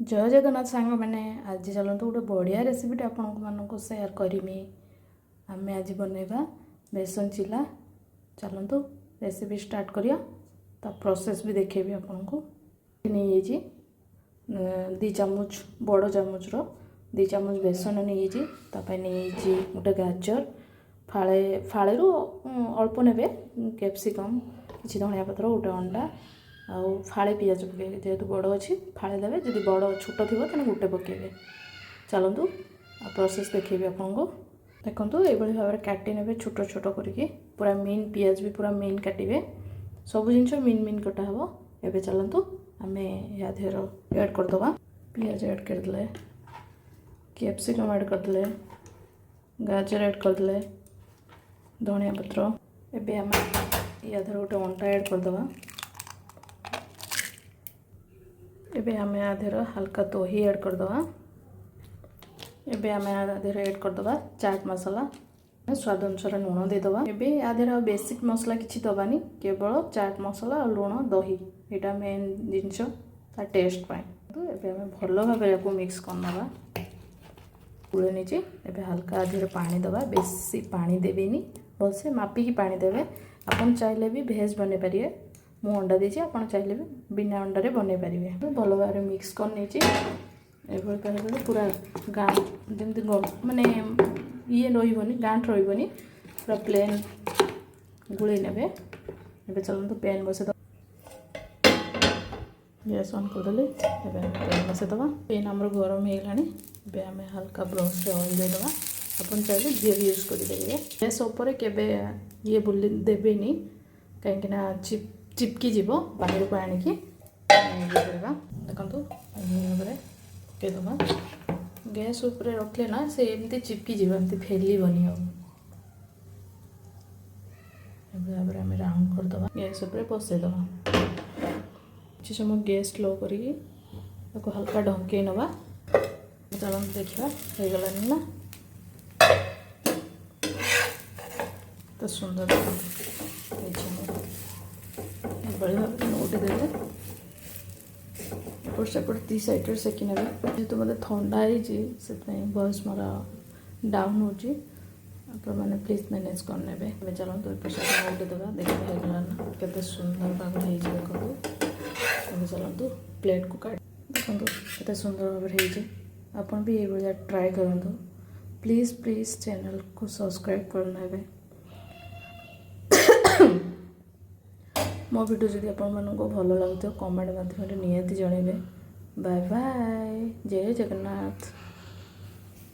जय जगन्नाथ सांग मैंने आज चलते गोटे बढ़िया रेसिपीटे आपको सेयार करमी आम आज बनवा बेसन चिला। चलतु रेसिपी स्टार्ट करिया ता प्रोसेस भी देखेबी आपको। नहीं दी चामच बड़ चामच दी चामच बेसन नहीं गोटे गाजर फाड़े फाड़े अल्प ने कैप्सिकम किसी धनिया पत्र गोटे अंडा आउ फाड़े पियाज पकेबे जेहेतु बड़ अच्छी फाड़े देवे जब बड़ छोट थी तेना गोटे पकेबे। चलतु प्रोसेस देखेबी आपको। देखो ये भाव में काटी ने छोट छोट करके पूरा मीन पियाज भी पूरा मीन काटे सब जिन मीन मीन कटा हे। एवं चलतु आम या देहर ऐड करदे पियाज ऐड करदे कैप्सिकम ऐड करदे गाजर ऐड करदे धनिया पत्र एवं आम या देहर गोटे अंडा ऐड करदे। एबे आम आधर हल्का दही ऐड करदे। एबे आम आधर ऐड करदे चाट मसला स्वाद अनुसार लुण देदबा। एबे आधर बेसिक मसला किछि दबानी केवल चाट मसला और लुण दही यहाँ मेन जिनस ता टेस्ट पाए। तो एबे आम भल भाव या मिक्स करनबा गुले नीचे एबे हल्का आधर पानी दबा बेसी पानी देवेनी भलसे मापिकी पानी देवे। आपन चाहिले भी भेज बने पारिए मु अंडा दीजिए आपन चाहिए भी बिना अंडारे बने पारे। भल भाव मिक्स कर नहीं पूरा गाँ जमी माने ये रही गाँठ रही पूरा प्लेन गुड़े ने। चलते पैन बसई गैस ऑन करदे पैन बसईदे पैन आमर गरम होगा आम हल्का ब्रश ऑयल देदे आपन चाहिए घी भी यूज करेंगे। गैस उपर केबे ये बुले देवेनि कहीं चिपकी जीव बाहर को आणिकी देखो पकईदे गैस उपर रखले ना से एमती चिपकी जीव एमती फेलबनी भाव आम राउंड करदे गैस उपर बसईदे किसी समय गैस लो करके हल्का ढंकई नवा। चलते देखा हो गलानी ना तो सुंदर भाव नोटे देवे एपट सेपट दी सैड्रे सेकी ने जेहेतु मतलब थंडा है वॉइस मोर डाउन हो मैंने प्लीज मैनेज करने। चलते एपट सेपट नोटे देवा देखिए होगा के सुंदर भाव हो। चलतु प्लेट को काट देखो के सुंदर भाव आपन भी ये ट्राए करूँ। प्लीज प्लीज चैनल को सब्सक्राइब करना। मो वीडियो जदि आपको भल लगे कमेंट माध्यम निहाती जनइबे। बाय बाय जय जगन्नाथ।